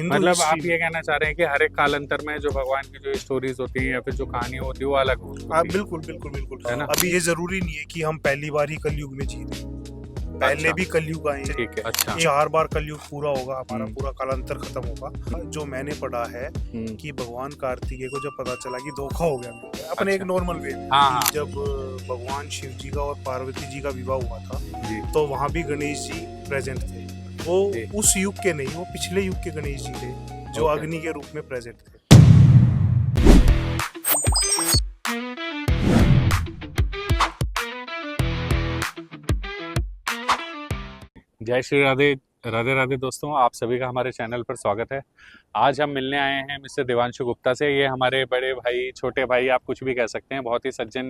हिंदू मतलब आप हिस्ट्री। ये कहना चाह रहे हैं कि हर एक कालांतर में जो भगवान की जो स्टोरीज होती हैं या फिर जो कहानी होती है वो अलग होती है, बिल्कुल बिल्कुल बिल्कुल। है ना? अभी ये जरूरी नहीं है कि हम पहली बार ही कलयुग में जी रहे हैं। पहले अच्छा, भी कलयुग आए हैं। ठीक है। अच्छा। 4 बार कलयुग पूरा होगा, हमारा हम्म, पूरा कालांतर खत्म होगा। जो मैंने पढ़ा है कि भगवान कार्तिकेय को जब पता चला कि धोखा हो गया मेरे को, अपने एक अच्छा। नॉर्मल वे हाँ हाँ। जब भगवान शिव जी का और पार्वती जी का विवाह हुआ था, जी तो वहाँ भी गणेश जी प्रेजेंट थे। वो जी। उस युग के नहीं, वो पिछले युग के गणेश जी थे जो ओके। अग्नि के रूप में प्रेजेंट थे। जय श्री राधे। राधे राधे दोस्तों, आप सभी का हमारे चैनल पर स्वागत है। आज हम मिलने आए हैं मिस्टर देवांशु गुप्ता से। ये हमारे बड़े भाई, छोटे भाई, आप कुछ भी कह सकते हैं, बहुत ही सज्जन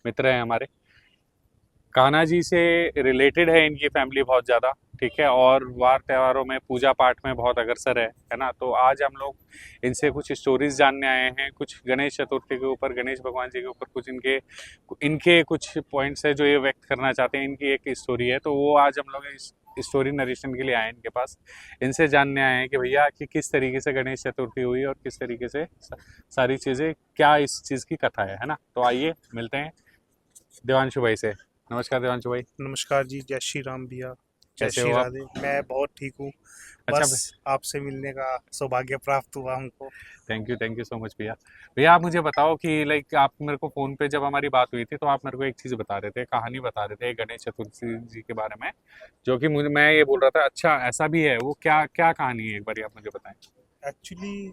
मित्र हैं हमारे। कान्हा जी से रिलेटेड है इनकी फैमिली बहुत ज़्यादा, ठीक है, और वार त्योहारों में, पूजा पाठ में बहुत अग्रसर है ना। तो आज हम लोग इनसे कुछ स्टोरीज जानने आए हैं, कुछ गणेश चतुर्थी के ऊपर, गणेश भगवान जी के ऊपर कुछ इनके इनके कुछ पॉइंट्स है जो ये व्यक्त करना चाहते हैं। इनकी एक स्टोरी है, तो वो आज हम लोग इस स्टोरी नरेशन के लिए आए हैं इनके पास। इनसे जानने आए हैं कि भैया कि किस तरीके से गणेश चतुर्थी हुई और किस तरीके से सारी चीज़ें, क्या इस चीज़ की कथा है ना। तो आइए मिलते हैं देवांशु भाई से। नमस्कार देवांशु भाई, नमस्कार जी, जय श्री राम भैया, जय कैसे श्री हो आप? राधे। मैं बहुत ठीक हूँ। अच्छा। बस आपसे मिलने का सौभाग्य प्राप्त हुआ हमको। थैंक यू सो मच भैया। भैया आप मुझे बताओ कि लाइक आप मेरे को फ़ोन पे जब हमारी बात हुई थी तो आप मेरे को एक चीज़ बता रहे थे, कहानी बता रहे थे गणेश चतुर्थी जी के बारे में, जो कि मुझे, मैं ये बोल रहा था अच्छा ऐसा भी है, वो क्या क्या कहानी है, एक बार आप मुझे बताएं। एक्चुअली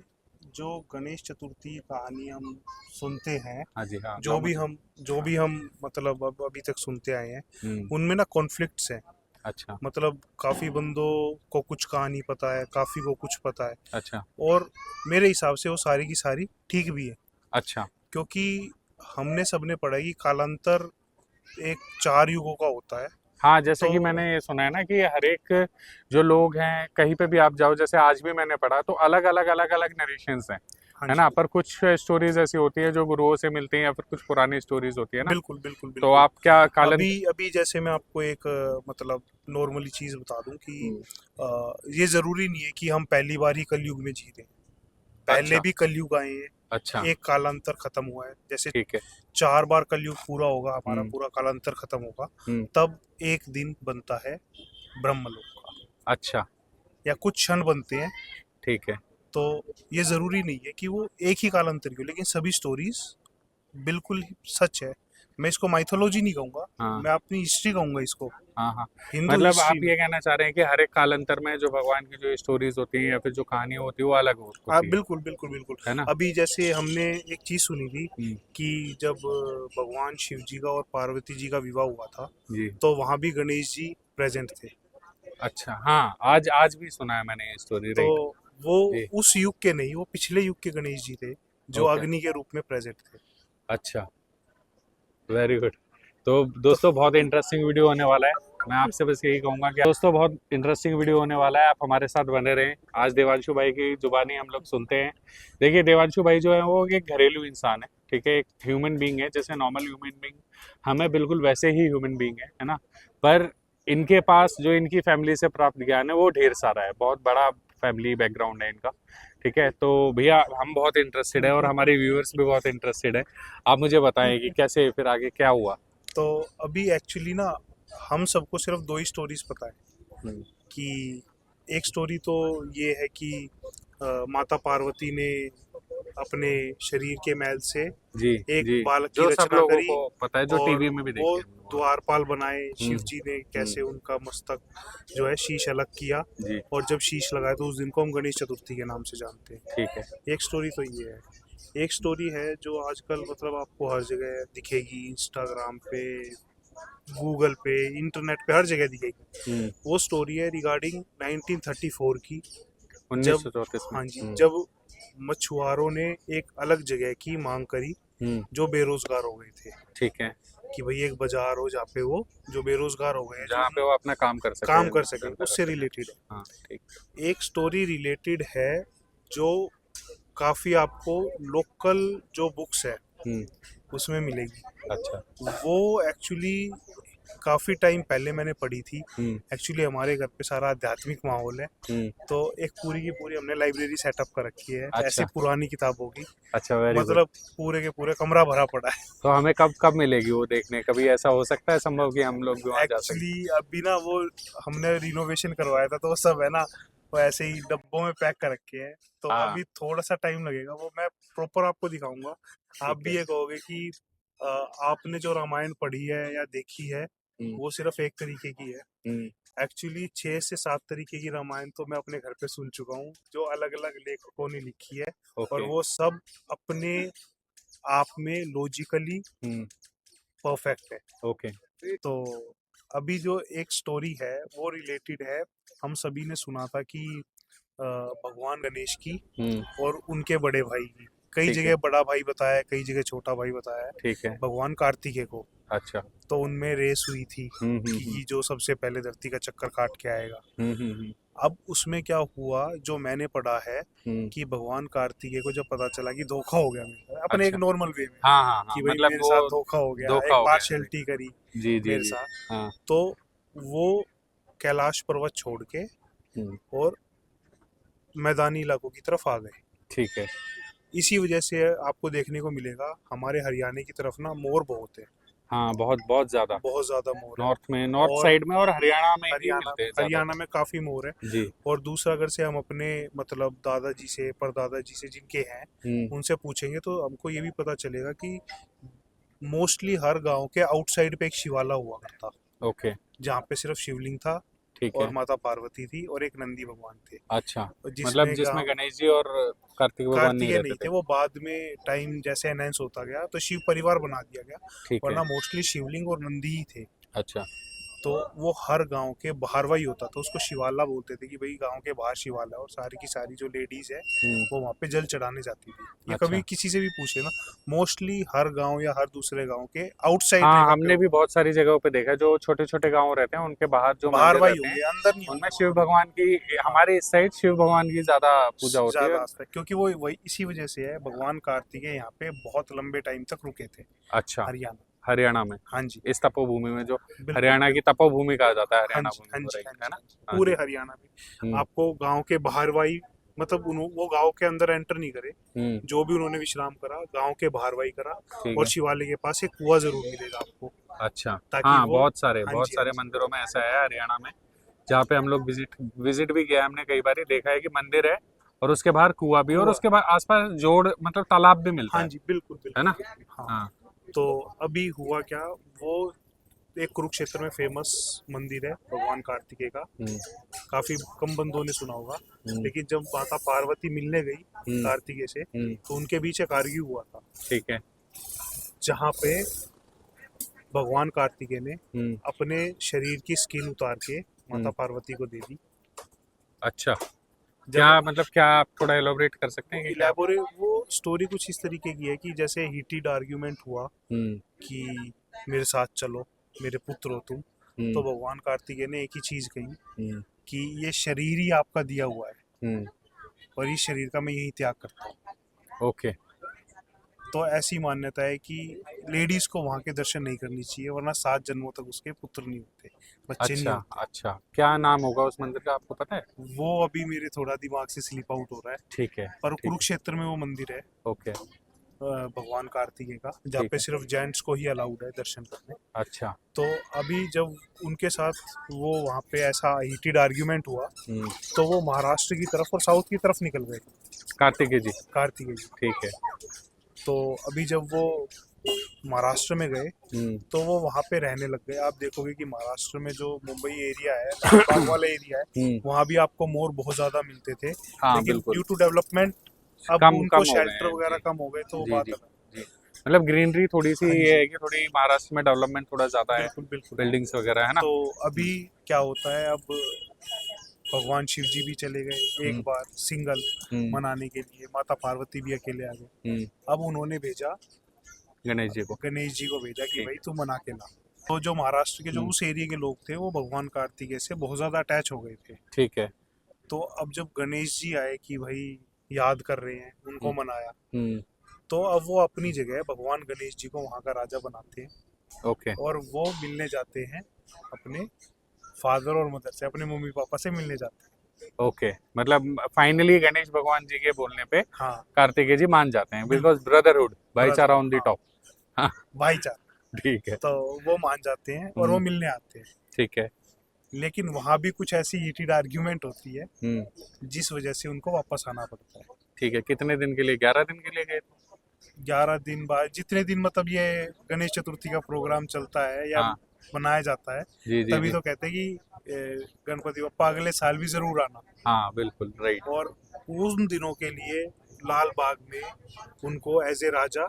जो गणेश चतुर्थी कहानी हम सुनते हैं, हाँ जी, हाँ जो गाँव भी मुझे। हम जो भी हम मतलब अब अभी तक सुनते आए हैं, हम्म। उनमें ना कॉन्फ्लिक्ट्स हैं। अच्छा। मतलब काफ़ी बंदों को कुछ कहानी पता है, काफ़ी को कुछ पता है। अच्छा। और मेरे हिसाब से वो सारी की सारी ठीक भी है, अच्छा। क्योंकि हमने सबने पढ़ा है कि कालांतर एक 4 युगों का होता है। हाँ, जैसे तो कि मैंने ये सुना है ना कि हर एक जो लोग हैं, कहीं पे भी आप जाओ, जैसे आज भी मैंने पढ़ा, तो अलग अलग अलग अलग नरेशंस हैं, हाँ है जी, ना। पर कुछ स्टोरीज ऐसी होती है जो गुरुओं से मिलती हैं या फिर कुछ पुरानी स्टोरीज होती है ना। बिल्कुल बिल्कुल तो बिल्कुल। आप क्या कालन। अभी अभी जैसे मैं आपको एक मतलब नॉर्मली चीज़ बता दूं कि हम्म, ये ज़रूरी नहीं है कि हम पहली बार ही कलयुग में जी रहे हैं। पहले अच्छा। भी कलयुग आए हैं। अच्छा। एक कालांतर खत्म हुआ है, जैसे ठीक है। 4 बार कलयुग पूरा होगा, हमारा हम्म। पूरा कालांतर खत्म होगा। हम्म। तब एक दिन बनता है ब्रह्मलोक का, अच्छा। या कुछ क्षण बनते हैं। ठीक है। तो ये ज़रूरी नहीं है कि वो एक ही कालांतर की हो, लेकिन सभी स्टोरीज बिल्कुल ही सच है। मैं इसको माइथोलॉजी नहीं कहूँगा, हाँ मैं अपनी हिस्ट्री कहूँगा इसको, हाँ हाँ। हिंदू मतलब हिस्ट्री आप में। ये कहना चाह रहे हैं कि हर एक कालांतर में जो भगवान की जो स्टोरीज होती हैं या फिर जो कहानी होती है वो अलग होती बिल्कुल बिल्कुल बिल्कुल। है ना। अभी जैसे हमने एक चीज़ सुनी थी हम्म। कि जब भगवान शिव जी का और पार्वती जी का विवाह हुआ था, जी। तो वहाँ भी गणेश जी प्रेजेंट थे। अच्छा, हाँ, आज आज भी सुना है मैंने ये स्टोरी, तो राइट। वो जी। उस युग के नहीं, वो पिछले युग के गणेश जी थे जो ओके। अग्नि के रूप में प्रेजेंट थे। अच्छा। Very good. तो तो दोस्तों बहुत इंटरेस्टिंग वीडियो होने वाला है। मैं आपसे बस यही कहूंगा कि दोस्तों बहुत इंटरेस्टिंग वीडियो होने वाला है, आप हमारे साथ बने रहें। आज देवांशु भाई की जुबानी हम लोग सुनते हैं। देखिए देवांशु भाई जो है वो एक घरेलू इंसान है, ठीक है, एक ह्यूमन बीइंग है, जैसे नॉर्मल ह्यूमन बीइंग हमें बिल्कुल वैसे ही ह्यूमन बीइंग है ना। पर इनके पास जो इनकी फैमिली से प्राप्त ज्ञान है वो ढेर सारा है, बहुत बड़ा फैमिली बैकग्राउंड है इनका, ठीक है। तो भैया हम बहुत इंटरेस्टेड है और हमारे व्यूअर्स भी बहुत इंटरेस्टेड है। आप मुझे बताएं कि कैसे फिर आगे क्या हुआ। तो अभी एक्चुअली ना, हम सबको सिर्फ 2 ही स्टोरीज पता है। हम्म, कि एक स्टोरी तो ये है कि माता पार्वती ने अपने शरीर के मैल से जी एक जी। बालक की जो सब रचना लोगों करी, को पता है, जो और टीवी में भी वो देखे हैं वो। द्वारपाल बनाए। शिव हम्म। जी ने कैसे हम्म। उनका मस्तक जो है शीश अलग किया, जी। और जब शीश लगाया तो उस दिन को हम गणेश चतुर्थी के नाम से जानते हैं। ठीक है। एक स्टोरी तो ये है। एक स्टोरी है जो आजकल मतलब आपको हर जगह दिखेगी, इंस्टाग्राम पे, गूगल पे, इंटरनेट पे, हर जगह दिखेगी। हम्म। वो स्टोरी है रिगार्डिंग 1934 की। जब 1934 में। हाँ जी, हम्म। जब मछुआरों ने एक अलग जगह की मांग करी, हम्म। जो बेरोजगार हो गए थे, ठीक है। कि भाई एक बाजार हो जहाँ पे वो जो बेरोजगार हो गए हैं, जो जहाँ पे वो अपना काम कर सके, काम कर सके, धंधा कर उससे सके। रिलेटेड है। हाँ ठीक। एक स्टोरी रिलेटेड है जो काफी आपको लोकल जो बुक्स है हम्म। उसमें मिलेगी। अच्छा। वो एक्चुअली काफी टाइम पहले मैंने पढ़ी थी। हम्म एक्चुअली हमारे घर पे सारा आध्यात्मिक माहौल है, हम्म। तो एक पूरी की पूरी हमने लाइब्रेरी सेटअप कर रखी है, ऐसी अच्छा पुरानी किताबों की। अच्छा, वेरी गुड। मतलब पूरे के पूरे कमरा भरा पड़ा है। तो हमें कब कब मिलेगी वो देखने? कभी ऐसा हो सकता है संभव कि हम लोग भी वहाँ जा सकें? एक्चुअली अभी ना वो हमने रिनोवेशन करवाया था, तो वो सब है ना, वो ऐसे ही डब्बों में पैक कर रखे हैं, तो हाँ, अभी थोड़ा सा टाइम लगेगा, वो मैं प्रॉपर आपको दिखाऊंगा। आप ठीक है। भी ये कहोगे कि अ, आपने जो रामायण पढ़ी है या देखी है हम्म वो सिर्फ एक तरीके की है। हम्म। एक्चुअली 6 से 7 तरीके की रामायण तो मैं अपने घर पे सुन चुका हूँ, जो अलग अलग लेखकों ने लिखी है, और ओके। वो सब अपने आप में लॉजिकली हम्म। परफेक्ट है। ओके। तो अभी जो एक स्टोरी है वो रिलेटेड है, हम सभी ने सुना था कि भगवान गणेश की हम्म। और उनके बड़े भाई की। कई ठीक है। जगह बड़ा भाई बताया है, कई जगह छोटा भाई बताया है। ठीक है। भगवान कार्तिकेय को अच्छा। तो उनमें रेस हुई थी हम्म। कि जो सबसे पहले धरती का चक्कर काट के आएगा। हम्म। अब उसमें क्या हुआ, जो मैंने पढ़ा है हम्म। कि भगवान कार्तिकेय को जब पता चला कि धोखा हो गया मेरे साथ, अपने एक अच्छा। नॉर्मल वे में, हाँ हाँ हाँ, कि भाई मतलब मेरे साथ वो धोखा हो गया, धोखा एक हो गया है। पार्शियलिटी करी जी जी मेरे जी। साथ, हाँ। तो वो कैलाश पर्वत छोड़ के हम्म। और मैदानी इलाकों की तरफ आ गए। ठीक है। इसी वजह से आपको देखने को मिलेगा हमारे हरियाणा की तरफ ना मोर बहुत है, हाँ, बहुत बहुत ज्यादा। बहुत ज्यादा मोर है। नॉर्थ में, नॉर्थ और साइड में और हरियाणा में ही हरियाणा मिलते हैं हरियाणा ज्यादातर। में काफी मोर है। जी। और दूसरा, अगर से हम अपने मतलब दादाजी से परदादाजी से जिनके हैं हम्म। उनसे पूछेंगे तो हमको ये भी पता चलेगा कि मोस्टली हर गांव के आउटसाइड पे एक शिवाला हुआ करता, ओके। जहाँ पे सिर्फ शिवलिंग था ठीक और है। माता पार्वती थी और एक नंदी भगवान थे। अच्छा, और मतलब जिसमें जिसमें गांव गणेश जी और कार्तिक भगवान नहीं कार्तिकेय रहते नहीं थे, थे। वो बाद में टाइम जैसे एनहेंस होता गया तो शिव परिवार बना दिया गया, ठीक है। वरना मोस्टली शिवलिंग और नंदी ही थे। अच्छा। तो वो हर गांव के बाहरवा ही होता था, उसको शिवाला बोलते थे कि भाई गांव के बाहर शिवाला है, और सारी की सारी जो लेडीज है हम्म। वो वहाँ पे जल चढ़ाने जाती थी। या अच्छा। कभी किसी से भी पूछे ना, मोस्टली हर गांव या हर दूसरे गांव के आउटसाइड हाँ, जगह पे हमने भी होगा, बहुत सारी जगहों पे देखा है, जो छोटे छोटे गांव रहते हैं उनके बाहर जो मंदिर बाहरवा ही रहते हैं होंगे, अंदर नहीं उनमें होंगे शिव वहाँ पे। भगवान की, हाँ, हमारे इस साइड शिव भगवान की ज्यादा पूजा होती है। ज्यादा आस्था है, क्योंकि वो वही इसी वजह से है, भगवान कार्तिकेय यहाँ पे बहुत लंबे टाइम तक रुके थे अच्छा। हरियाणा। हरियाणा में, हाँ जी, इस तपोभूमि में, जो बिल्कुल हरियाणा की बिल्कुल। तपोभूमि कहा जाता है, हाँ हरियाणा जी, भूमि हाँ को, जी, हाँ राइट, है जी, ना? हाँ जी, हाँ पूरे जी। हरियाणा में हम्म आपको गांव के बाहरवाई, मतलब वो गांव के अंदर एंटर नहीं करे, हम्म। जो भी उन्होंने विश्राम करा गांव के बाहरवाई करा। ठीक और है। शिवालय के पास एक कुआं जरूर मिलेगा आपको, अच्छा। ताकि हाँ, वो, हाँ बहुत जी हाँ सारे जी, मंदिरों में ऐसा है हरियाणा में, जहाँ पे हम लोग विजिट विजिट भी किया है हमने कई बार, देखा है कि मंदिर है और उसके बाहर कुआं भी है, और कुआं, उसके बाद आसपास जोड़ मतलब तालाब भी मिलता हाँ जी, बिल्कुल है बिल्कुल ना? बिल्कुल, हाँ। हाँ। तो अभी हुआ क्या, वो एक कुरुक्षेत्र में फेमस मंदिर है भगवान कार्तिकेय का, हम्म काफी कम बंदों ने सुना होगा। हम्म लेकिन जब माता पार्वती मिलने गई हम्म कार्तिकेय से, हम्म। तो उनके बीच एक आर्ग्यू हुआ था, ठीक है। जहाँ पे भगवान कार्तिकेय ने हम्म। अपने शरीर की स्किन उतार के माता हम्म। पार्वती को दे दी। अच्छा, क्या जब मतलब, क्या आप थोड़ा एलोबरेट कर सकते हैं कि क्या? इलेबोरेट, वो स्टोरी कुछ इस तरीके की है कि जैसे हीटेड आर्ग्यूमेंट हुआ हम्म कि मेरे साथ चलो, मेरे पुत्र हो तुम, तो हम्म भगवान कार्तिकेय ने एक ही चीज कही हम्म कि ये शरीर ही आपका दिया हुआ है, हम्म। और इस शरीर का मैं यही त्याग करता हूँ। ओके। तो ऐसी मान्यता है कि लेडीज को वहां के दर्शन नहीं करनी चाहिए, वरना 7 जन्मों तक उसके पुत्र नहीं होते, बच्चे नहीं अच्छा होते। अच्छा, क्या नाम होगा उस मंदिर का, आपको पता है? वो अभी मेरे थोड़ा दिमाग से स्लिप आउट हो रहा है, ठीक है। पर ठीक है। कुरुक्षेत्र में वो मंदिर है ओके। भगवान कार्तिकेय का, जहाँ ठीक पे है। सिर्फ जेंट्स को ही अलाउड है दर्शन करने। अच्छा। तो अभी जब उनके साथ वो वहाँ पे ऐसा हीटेड आर्ग्यूमेंट हुआ, हम्म। तो वो महाराष्ट्र की तरफ और साउथ की तरफ निकल गए कार्तिकेय जी। कार्तिकेय जी। ठीक है। तो अभी जब वो महाराष्ट्र में गए, हम्म। तो वो वहाँ पे रहने लग गए। आप देखोगे कि महाराष्ट्र में जो मुंबई एरिया है, लालबाग वाला एरिया है, वहाँ भी आपको मोर बहुत ज़्यादा मिलते थे। हाँ, लेकिन बिल्कुल। ड्यू टू डेवलपमेंट अब कम उनको कम हो गए शेल्टर हैं वगैरह जी। कम हो गए, तो वो जी बात जी अलग जी। मतलब ग्रीनरी थोड़ी सी है। हाँ ये जी, है कि थोड़ी महाराष्ट्र में डेवलपमेंट थोड़ा ज्यादा है, बिल्कुल बिल्कुल। बिल्डिंग्स वगैरह, है ना? तो अभी क्या होता है, अब भगवान शिव जी भी चले गए एक हम्म बार सिंगल हम्म मनाने के लिए, माता पार्वती भी अकेले आ गए। हम्म। अब उन्होंने भेजा, गणेश जी को। गणेश जी को भेजा कि ठीक। भाई तू मना के ला। तो जो महाराष्ट्र के जो हम्म। उस एरिया के लोग थे, वो भगवान कार्तिकेय से बहुत ज्यादा अटैच हो गए थे। ठीक है। तो अब जब गणेश जी आए कि भाई याद कर रहे हैं, उनको हम्म मनाया, हम्म। तो अब वो अपनी जगह भगवान गणेश जी को वहाँ का राजा बनाते हैं। ओके और वो मिलने जाते हैं अपने फादर और मदर से, अपने मम्मी पापा से मिलने जाते हैं। ओके, मतलब फाइनली गणेश भगवान जी के बोलने पे हाँ कार्तिकेय जी मान जाते हैं, बिल्कुल, बिकॉज ब्रदरहुड, ब्रदर, भाईचारा ऑन द हाँ टॉप। हाँ, भाईचारा। ठीक है। तो वो मान जाते हैं और वो मिलने आते हैं। ठीक है। लेकिन वहां भी कुछ ऐसी हीटेड आर्ग्यूमेंट होती है जिस वजह से उनको वापस आना पड़ता है। ठीक है, कितने दिन के लिए? 11 दिन के लिए गए थे? 11 दिन बाद, जितने दिन मतलब ये गणेश चतुर्थी का प्रोग्राम चलता है या हाँ मनाया जाता है, जी जी तभी जी। तो कहते हैं कि गणपति बप्पा अगले साल भी जरूर आना। हाँ बिल्कुल राइट। और उन दिनों के लिए लाल बाग में उनको एज ए राजा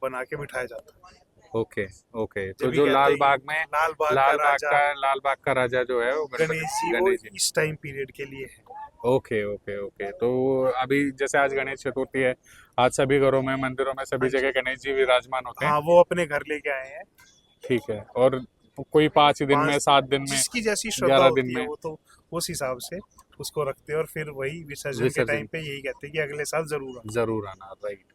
बना के बिठाया जाता है। ओके ओके, तो जब भी जो कहते लाल हैं बाग में लाल राजा लाल बाग का राजा जो है वो गणेश गणपति जी, वो गणेश जी। इस टाइम पीरियड के लिए है। ओके ओके ओके, तो अभी जैसे आज गणेश चतुर्थी है, आज सभी घरों में, मंदिरों में, हाँ सभी जी, जगह गणेश जी विराजमान होते हैं। हाँ वो अपने घर लेके आए हैं। ठीक है, और कोई 5 दिन में, 7 दिन में, जिसकी जैसी श्रद्धा 11 दिन होती है में वो तो उस हिसाब से उसको रखते हैं, और फिर वही विसर्जन के विसर्जन टाइम पे यही कहते हैं कि अगले साल जरूर आना। जरूर आना, राइट।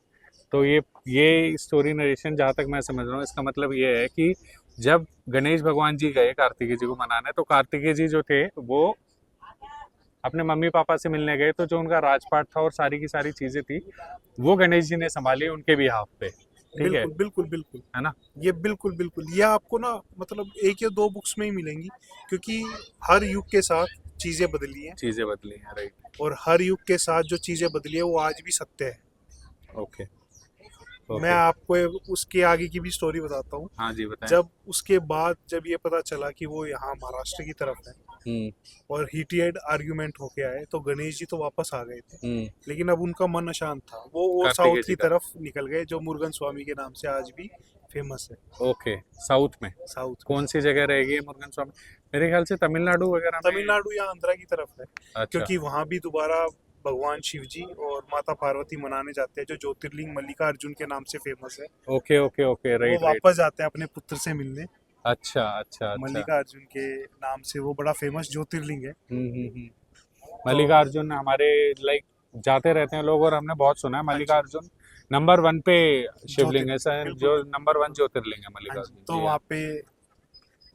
तो ये स्टोरी नरेशन जहाँ तक मैं समझ रहा हूँ, इसका मतलब ये है कि जब गणेश भगवान जी गए कार्तिकेय जी को मनाने, तो कार्तिकेय जी जो थे वो अपने मम्मी पापा से मिलने गए, तो जो उनका राजपाट था और सारी की सारी चीजें थी, वो गणेश जी ने संभाली उनके बिहाफ पे। ठीक है बिल्कुल बिल्कुल बिल्कुल, है ना? ये बिल्कुल बिल्कुल, ये आपको ना मतलब एक या दो बुक्स में ही मिलेंगी, क्योंकि हर युग के साथ चीजें बदली हैं, चीजें बदली हैं, राइट। और हर युग के साथ जो चीजें बदली है वो आज भी सत्य है। ओके मैं ओके। आपको उसके आगे की भी स्टोरी बताता हूँ। हाँ जी बताएं। जब उसके बाद जब ये पता चला कि वो यहाँ महाराष्ट्र की तरफ है हम्म और हीटेड आर्ग्यूमेंट होके आए, तो गणेश जी तो वापस आ गए थे, हम्म। लेकिन अब उनका मन अशांत था। वो कार्तिकेय साउथ जी की का। तरफ निकल गए, जो मुरुगन स्वामी के नाम से आज भी फेमस है ओके, साउथ में साउथ में। कौन सी जगह रहेगी ये मुरुगन स्वामी? मेरे ख्याल से तमिलनाडु वगैरह में। तमिलनाडु या आंध्रा की तरफ है, अच्छा। क्योंकि वहां भी दोबारा भगवान शिव जी और माता पार्वती मनाने जाते हैं, जो ज्योतिर्लिंग मल्लिकार्जुन के नाम से फेमस है। ओके ओके ओके, वो राइट राइट। वापस जाते हैं अपने पुत्र से मिलने। अच्छा अच्छा अच्छा। मल्लिकार्जुन के नाम से वो बड़ा फेमस ज्योतिर्लिंग है। हम्म। तो मल्लिकार्जुन हमारे लाइक जाते रहते हैं लोग, और हमने बहुत सुना है हाँ जी, मल्लिकार्जुन नंबर 1 पे शिवलिंग है, ज्योतिर्लिंग बिल्कुल जो बिल्कुल। नंबर 1 ज्योतिर्लिंग है हाँ जी, मल्लिकार्जुन तो जी। हाँ। वहाँ पे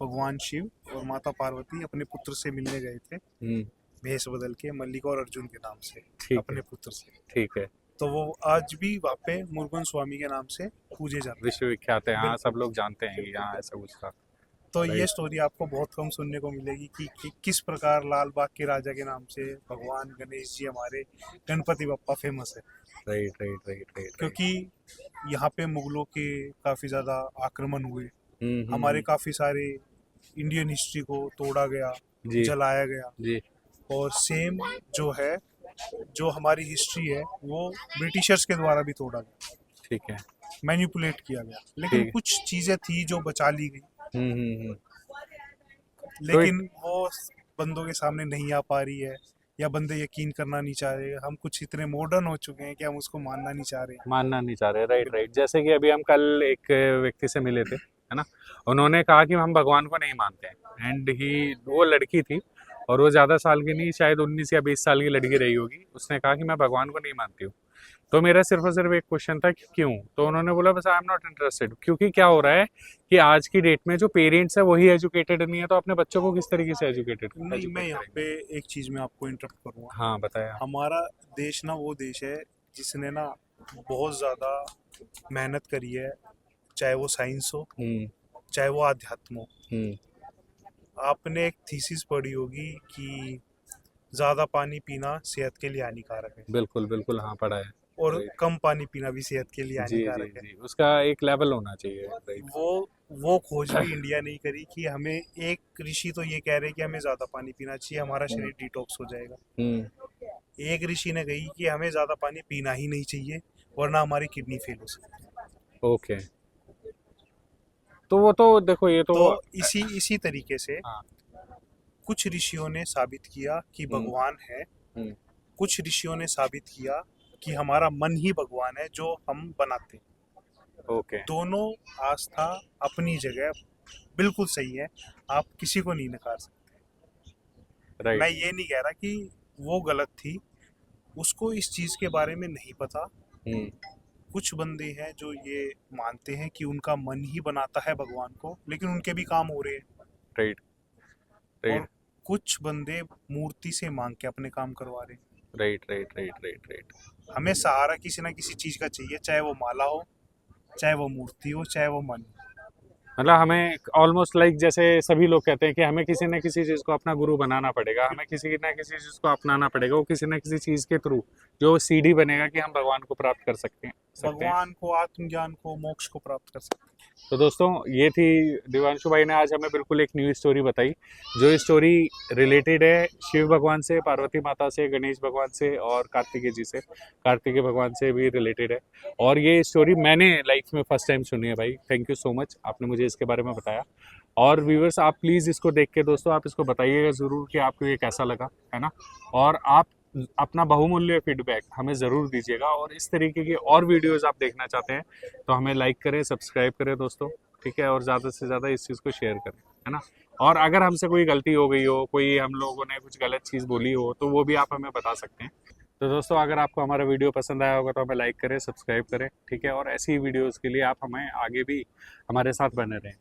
भगवान शिव और माता पार्वती अपने पुत्र से मिलने गए थे, हम्म। भेष बदल के मल्लिका और अर्जुन के नाम से, ठीक है अपने पुत्र से। ठीक है। तो वो आज भी वहाँ पे मुरुगन स्वामी के नाम से पूजे जाते हैं। विश्वविख्यात है, हाँ, सब बिल्कुल। लोग जानते हैं कि यहाँ ऐसा कुछ था। तो ये राइट स्टोरी आपको बहुत कम सुनने को मिलेगी कि किस प्रकार लाल बाग के राजा के नाम से भगवान गणेश जी हमारे गणपति बप्पा फेमस है। Right right right right. क्योंकि यहाँ पे मुगलों के काफ़ी ज़्यादा आक्रमण हुए, हमारे हम्म। काफ़ी सारे इंडियन हिस्ट्री को तोड़ा गया, जी जलाया गया। जी। और सेम जो है, जो हमारी हिस्ट्री है, वो ब्रिटिशर्स के द्वारा भी तोड़ा गया, ठीक है। मैनिपुलेट किया गया, लेकिन ठीक। कुछ चीज़ें थी जो बचा ली गई, हम्म। तो लेकिन वो बंदों के सामने नहीं आ पा रही है, या बंदे यकीन करना नहीं चाह रहे। हम कुछ इतने मॉडर्न हो चुके हैं कि हम उसको मानना नहीं चाह रहे। मानना नहीं चाह रहे, राइट बिल्कुल राइट। जैसे कि अभी हम कल एक व्यक्ति से मिले थे, है ना? उन्होंने कहा कि हम भगवान को नहीं मानते हैं, एंड ही, वो लड़की थी और वो ज़्यादा साल की नहीं, शायद 19 या 20 साल की लड़की रही होगी। उसने कहा कि मैं भगवान को नहीं मानती हूँ। तो मेरा सिर्फ और सिर्फ एक क्वेश्चन था कि क्यों? तो उन्होंने बोला बस आई एम नॉट इंटरेस्टेड। क्योंकि क्या हो रहा है कि आज की डेट में जो पेरेंट्स है वही एजुकेटेड नहीं है, तो अपने बच्चों को किस तरीके से एजुकेट नहीं, मैं यहाँ करेंगे? पे एक चीज़ में आपको इंटरप्ट करूँगा। हाँ बताया। हमारा देश ना वो देश है जिसने ना बहुत ज़्यादा मेहनत करी है, चाहे वो साइंस हो, हम्म चाहे वो आध्यात्म हो। हम्म। आपने एक थीसिस पढ़ी होगी कि ज़्यादा पानी पीना सेहत के लिए हानिकारक है, बिल्कुल बिल्कुल, हाँ पढ़ा है। और राइट। कम पानी पीना भी सेहत के लिए जी जी हानिकारक है। जी, उसका एक लेवल होना चाहिए, राइट। वो खोज भी इंडिया ने ही करी कि हमें, एक ऋषि तो ये कह रहे हैं कि हमें ज़्यादा पानी पीना चाहिए, हमारा शरीर डिटॉक्स हो जाएगा। एक ऋषि ने कही कि हमें ज़्यादा पानी पीना ही नहीं चाहिए, वरना हमारी किडनी फेल हो सकती है। ओके, तो वो तो देखो, ये तो तो इसी इसी तरीके से हाँ। कुछ ऋषियों ने साबित किया कि भगवान है, हम्म। कुछ ऋषियों ने साबित किया कि हमारा मन ही भगवान है जो हम बनाते हैं। ओके दोनों आस्था अपनी जगह बिल्कुल सही है, आप किसी को नहीं नकार सकते। मैं राइट। ये नहीं कह रहा कि वो गलत थी, उसको इस चीज़ के बारे में नहीं पता, हम्म कुछ बंदे हैं जो ये मानते हैं कि उनका मन ही बनाता है भगवान को, लेकिन उनके भी काम हो रहे हैं। राइट और राइट कुछ बंदे मूर्ति से मांग के अपने काम करवा रहे हैं। Right right right right right हमें सहारा किसी ना किसी चीज का चाहिए, चाहे वो माला हो, चाहे वो मूर्ति हो, चाहे वो मन हो। मतलब हमें ऑलमोस्ट लाइक जैसे सभी लोग कहते हैं कि हमें किसी न किसी चीज़ को अपना गुरु बनाना पड़ेगा, हमें किसी न किसी चीज़ को अपनाना पड़ेगा, वो किसी न किसी चीज़ के थ्रू जो सीढ़ी बनेगा कि हम भगवान को प्राप्त कर सकते हैं। भगवान को, आत्मज्ञान को, मोक्ष को प्राप्त कर सकते हैं। तो दोस्तों ये थी दिवांशु भाई ने आज हमें बिल्कुल एक न्यू स्टोरी बताई, जो स्टोरी रिलेटेड है शिव भगवान से, पार्वती माता से, गणेश भगवान से और कार्तिकेय जी से, कार्तिकेय भगवान से भी रिलेटेड है। और ये स्टोरी मैंने लाइफ में फर्स्ट टाइम सुनी है भाई। थैंक यू सो मच, आपने मुझे इसके बारे में बताया। और व्यूवर्स आप प्लीज़ इसको देख के दोस्तों आप इसको बताइएगा ज़रूर कि आपको ये कैसा लगा, है ना। और आप अपना बहुमूल्य फीडबैक हमें ज़रूर दीजिएगा, और इस तरीके की और वीडियोस आप देखना चाहते हैं तो हमें लाइक करें, सब्सक्राइब करें दोस्तों, ठीक है। और ज़्यादा से ज़्यादा इस चीज़ को शेयर करें, है ना। और अगर हमसे कोई गलती हो गई हो, कोई हम लोगों ने कुछ गलत चीज़ बोली हो, तो वो भी आप हमें बता सकते हैं। तो दोस्तों अगर आपको हमारा वीडियो पसंद आया होगा तो हमें लाइक करें, सब्सक्राइब करें, ठीक है। और ऐसी वीडियोज़ के लिए आप हमें आगे भी हमारे साथ बने रहें।